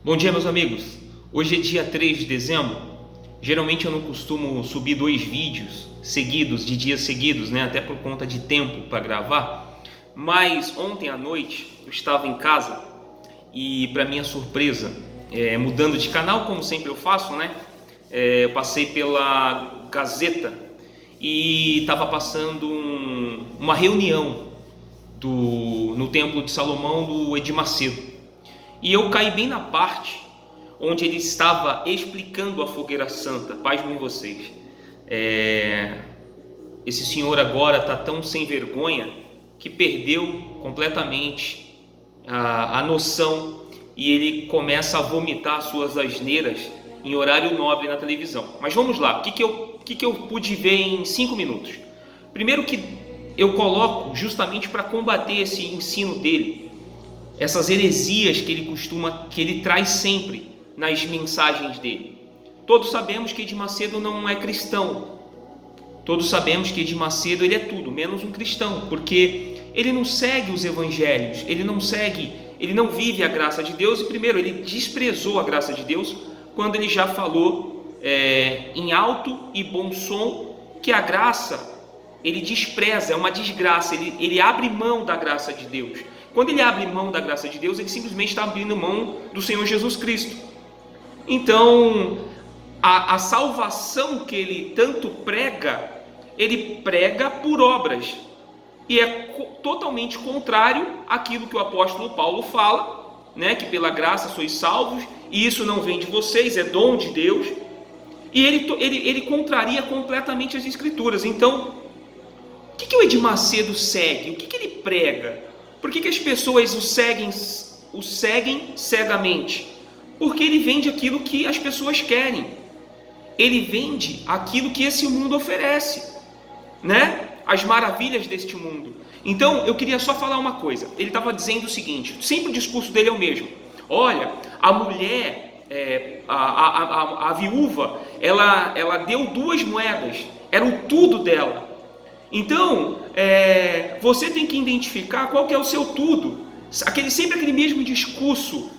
Bom dia, meus amigos. Hoje é dia 3 de dezembro. Geralmente eu não costumo subir 2 vídeos seguidos, de dias seguidos, né? Até por conta de tempo para gravar. Mas ontem à noite eu estava em casa e, para minha surpresa, mudando de canal, como sempre eu faço, né? Eu passei pela Gazeta e estava passando uma reunião no Templo de Salomão do Edir Macedo. E eu caí bem na parte onde ele estava explicando a fogueira santa. Pasmem vocês. Esse senhor agora está tão sem vergonha que perdeu completamente a noção e ele começa a vomitar suas asneiras em horário nobre na televisão. Mas vamos lá, o que eu pude ver em 5 minutos? Primeiro que eu coloco justamente para combater esse ensino dele, essas heresias que ele traz sempre nas mensagens dele. Todos sabemos que Edir Macedo não é cristão. Todos sabemos que Edir Macedo ele é tudo menos um cristão, porque ele não segue os evangelhos, ele não vive a graça de Deus. E primeiro, ele desprezou a graça de Deus quando ele já falou em alto e bom som que a graça ele despreza, é uma desgraça, ele abre mão da graça de Deus. Quando ele abre mão da graça de Deus, ele simplesmente está abrindo mão do Senhor Jesus Cristo. Então, a salvação que ele tanto prega, ele prega por obras. E é totalmente contrário àquilo que o apóstolo Paulo fala, né? Que pela graça sois salvos, e isso não vem de vocês, é dom de Deus. E ele contraria completamente as Escrituras. Então, o que o Edir Macedo segue? O que ele prega? Por que as pessoas o seguem cegamente? Porque ele vende aquilo que as pessoas querem. Ele vende aquilo que esse mundo oferece, né? As maravilhas deste mundo. Então, eu queria só falar uma coisa. Ele estava dizendo o seguinte, sempre o discurso dele é o mesmo. Olha, a mulher, a viúva, ela deu 2 moedas. Era o tudo dela. Então, você tem que identificar qual que é o seu tudo. Sempre aquele mesmo discurso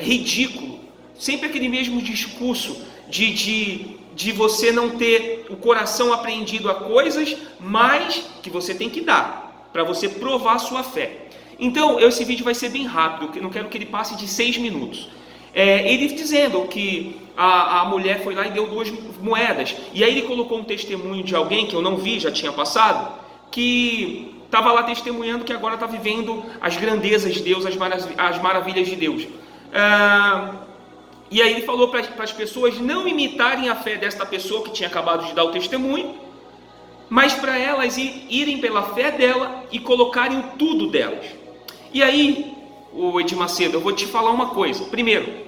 ridículo, sempre aquele mesmo discurso de você não ter o coração apreendido a coisas, mas que você tem que dar, para você provar a sua fé. Então, esse vídeo vai ser bem rápido, eu não quero que ele passe de 6 minutos. Ele dizendo que a mulher foi lá e deu 2 moedas. E aí ele colocou um testemunho de alguém que eu não vi, já tinha passado, que estava lá testemunhando que agora está vivendo as grandezas de Deus, as maravilhas de Deus. E aí ele falou para as pessoas não imitarem a fé desta pessoa que tinha acabado de dar o testemunho, mas para elas irem pela fé dela e colocarem o tudo delas. E aí, o Edir Macedo, eu vou te falar uma coisa. Primeiro,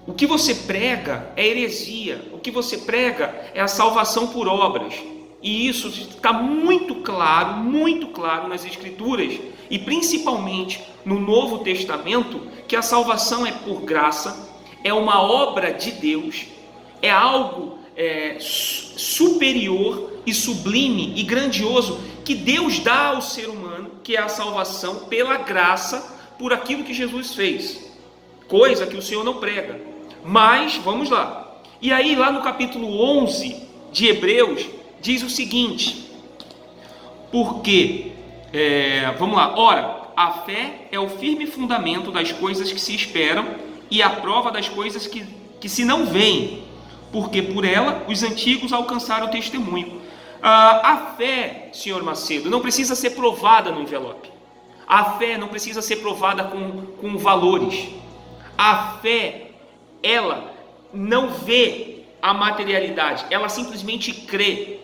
o que você prega é heresia. O que você prega é a salvação por obras. E isso está muito claro nas Escrituras, e principalmente no Novo Testamento, que a salvação é por graça, é uma obra de Deus, é algo superior e sublime e grandioso que Deus dá ao ser humano, que é a salvação pela graça, por aquilo que Jesus fez, coisa que o Senhor não prega. Mas, vamos lá, e aí lá no capítulo 11 de Hebreus, diz o seguinte, porque, vamos lá, ora, a fé é o firme fundamento das coisas que se esperam e a prova das coisas que se não veem, porque por ela os antigos alcançaram o testemunho. A fé, senhor Macedo, não precisa ser provada no envelope. A fé não precisa ser provada com valores. A fé, ela não vê a materialidade, ela simplesmente crê.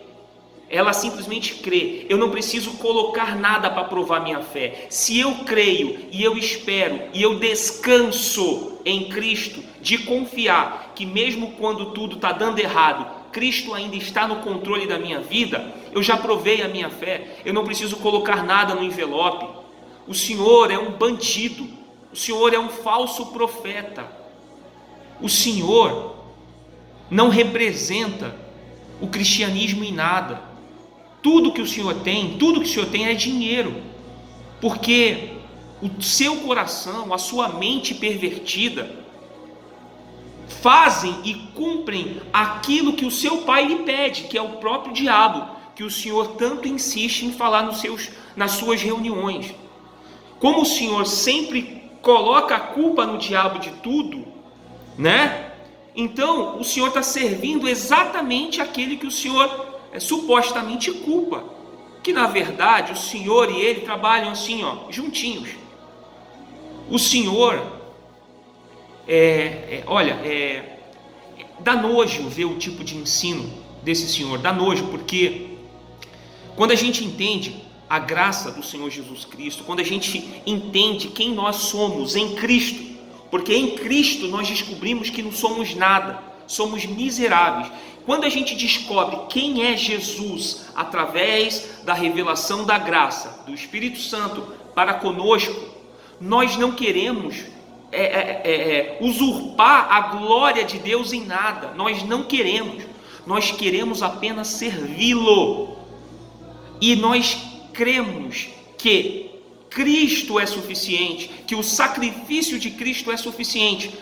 Ela simplesmente crê. Eu não preciso colocar nada para provar minha fé. Se eu creio e eu espero e eu descanso em Cristo, de confiar que mesmo quando tudo está dando errado, Cristo ainda está no controle da minha vida, eu já provei a minha fé. Eu não preciso colocar nada no envelope. O Senhor é um bandido, o Senhor é um falso profeta, o Senhor não representa o cristianismo em nada. Tudo que o Senhor tem é dinheiro, porque o seu coração, a sua mente pervertida, fazem e cumprem aquilo que o seu pai lhe pede, que é o próprio diabo, que o Senhor tanto insiste em falar nas suas reuniões. Como o Senhor sempre coloca a culpa no diabo de tudo, né? Então o Senhor está servindo exatamente aquele que o Senhor supostamente culpa, que na verdade o Senhor e ele trabalham assim, juntinhos. O Senhor, dá nojo ver o tipo de ensino desse Senhor, dá nojo, porque quando a gente entende a graça do Senhor Jesus Cristo, quando a gente entende quem nós somos em Cristo, porque em Cristo nós descobrimos que não somos nada, somos miseráveis. Quando a gente descobre quem é Jesus através da revelação da graça do Espírito Santo para conosco, nós não queremos usurpar a glória de Deus em nada. Nós não queremos. Nós queremos apenas servi-lo. E nós cremos que Cristo é suficiente, que o sacrifício de Cristo é suficiente.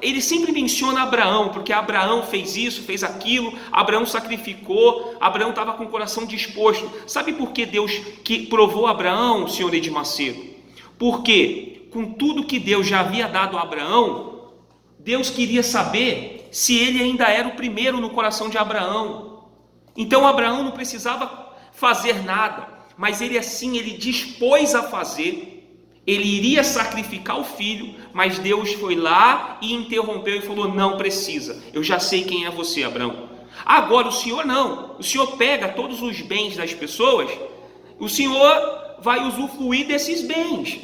Ele sempre menciona Abraão, porque Abraão fez isso, fez aquilo, Abraão sacrificou, Abraão estava com o coração disposto. Sabe por que Deus que provou Abraão, senhor Edir Macedo? Porque com tudo que Deus já havia dado a Abraão, Deus queria saber se ele ainda era o primeiro no coração de Abraão. Então Abraão não precisava fazer nada, mas ele dispôs a fazer. Ele iria sacrificar o filho, mas Deus foi lá e interrompeu e falou: não precisa, eu já sei quem é você, Abraão. Agora o Senhor não, o Senhor pega todos os bens das pessoas, o Senhor vai usufruir desses bens.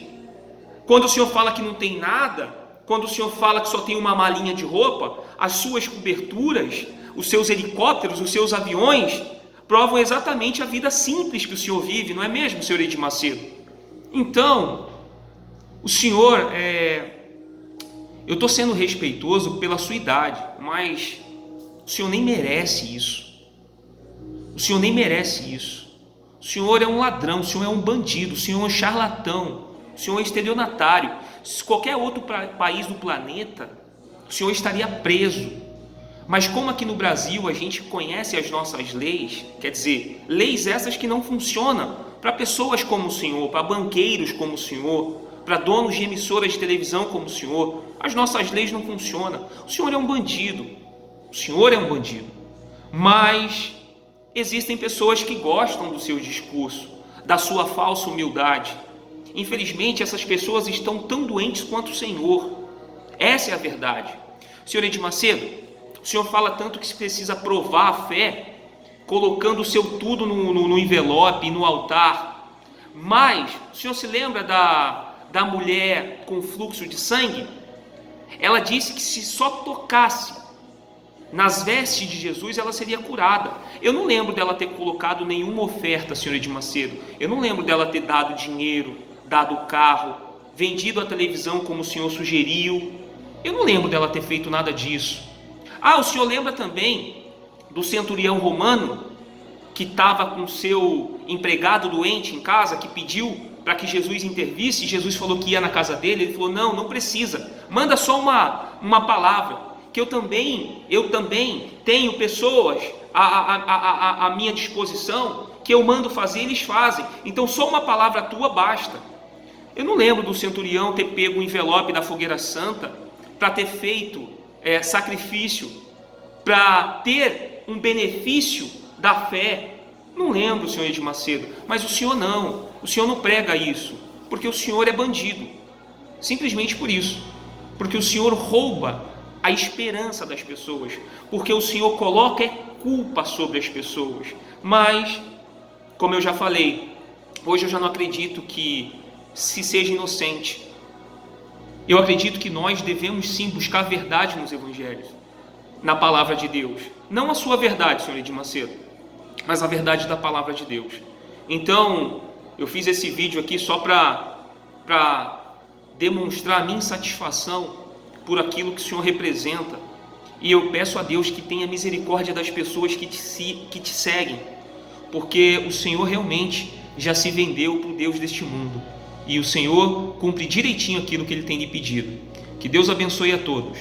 Quando o Senhor fala que não tem nada, quando o Senhor fala que só tem uma malinha de roupa, as suas coberturas, os seus helicópteros, os seus aviões, provam exatamente a vida simples que o Senhor vive, não é mesmo, senhor Edir Macedo? Então, o Senhor, eu estou sendo respeitoso pela sua idade, mas o Senhor nem merece isso. O Senhor nem merece isso. O Senhor é um ladrão, o Senhor é um bandido, o Senhor é um charlatão, o Senhor é estelionatário. Se qualquer outro país do planeta, o Senhor estaria preso. Mas como aqui no Brasil a gente conhece as nossas leis, quer dizer, leis essas que não funcionam para pessoas como o Senhor, para banqueiros como o Senhor, para donos de emissoras de televisão como o Senhor, as nossas leis não funcionam. O Senhor é um bandido, o Senhor é um bandido. Mas existem pessoas que gostam do seu discurso, da sua falsa humildade. Infelizmente essas pessoas estão tão doentes quanto o Senhor. Essa é a verdade. Senhor Edir Macedo, o Senhor fala tanto que se precisa provar a fé, colocando o seu tudo no envelope, no altar. Mas o Senhor se lembra da mulher com fluxo de sangue? Ela disse que se só tocasse nas vestes de Jesus, ela seria curada. Eu não lembro dela ter colocado nenhuma oferta, senhor Edir Macedo. Eu não lembro dela ter dado dinheiro, dado carro, vendido a televisão como o Senhor sugeriu. Eu não lembro dela ter feito nada disso. O Senhor lembra também do centurião romano que estava com seu empregado doente em casa, que pediu para que Jesus intervisse, e Jesus falou que ia na casa dele. Ele falou: não precisa, manda só uma palavra, que eu também tenho pessoas à minha disposição, que eu mando fazer, eles fazem, então só uma palavra tua basta. Eu não lembro do centurião ter pego o envelope da fogueira santa para ter feito sacrifício, para ter um benefício da fé. Não lembro, senhor Edir Macedo, mas o Senhor não prega isso, porque o Senhor é bandido, simplesmente por isso, porque o Senhor rouba a esperança das pessoas, porque o Senhor coloca culpa sobre as pessoas. Mas, como eu já falei, hoje eu já não acredito que se seja inocente. Eu acredito que nós devemos sim buscar a verdade nos evangelhos, na palavra de Deus, não a sua verdade, senhor Edir Macedo, mas a verdade da palavra de Deus. Então, eu fiz esse vídeo aqui só para demonstrar a minha insatisfação por aquilo que o Senhor representa, e eu peço a Deus que tenha misericórdia das pessoas que te seguem, porque o Senhor realmente já se vendeu para o Deus deste mundo. e o Senhor cumpre direitinho aquilo que Ele tem lhe pedido. Que Deus abençoe a todos.